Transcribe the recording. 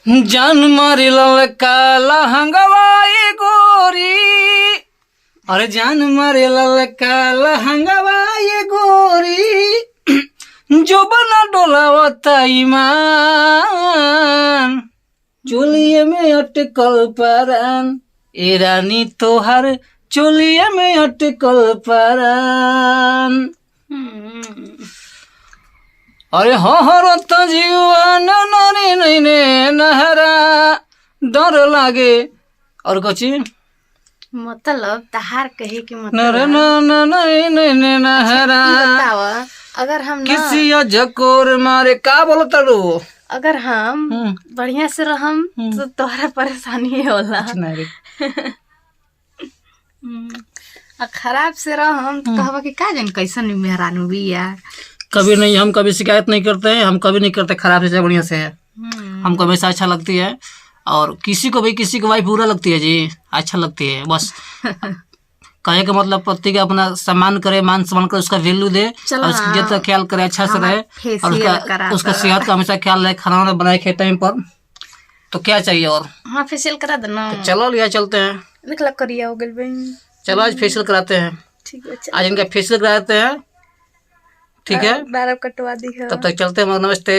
जान मारी ललका लहंगवाई गोरी, अरे जान मारी ललका लहंगवाई गोरी, जो बना डोलावता ईमान, चोलिए में अटकल परान, ए रानी तोहर चोलिए में अटकल परान। अरे हरत जीवन नरी नैने नहरा डर लागे। और कची मतलब तहार कहे कि नर मतलब नैने नहरा बताव, अगर हम ना किसी जकोर मारे का बोलता रो। अगर हम बढ़िया से रहम तो तोहरा परेशानी होला, और खराब से रहम तो कहबा कि का जन कैसन मेहरानू बिया। कभी नहीं, हम कभी शिकायत नहीं करते हैं, हम कभी नहीं करते खराब से बढ़िया से है, हमको हमेशा अच्छा लगती है। और किसी को भी किसी की वाइफ बुरा लगती है जी, अच्छा लगती है बस। कहे का मतलब पति का अपना सम्मान करे, मान सम्मान करे, उसका वैल्यू दे और उसकी इज्जत का ख्याल करे, अच्छा से रहे और उसका सेहत का हमेशा ख्याल रहे, खाना वाना बनाए खाए टाइम पर, तो क्या चाहिए और। हाँ फेशियल करा देना, तो चलो लिया चलते हैं, निकला करिया हो गइल बहन। चलो आज फेशियल कराते हैं, ठीक है आज इनका फेशियल कराते हैं, ठीक है। बारह कटवा दी है। तब तक चलते हैं, नमस्ते।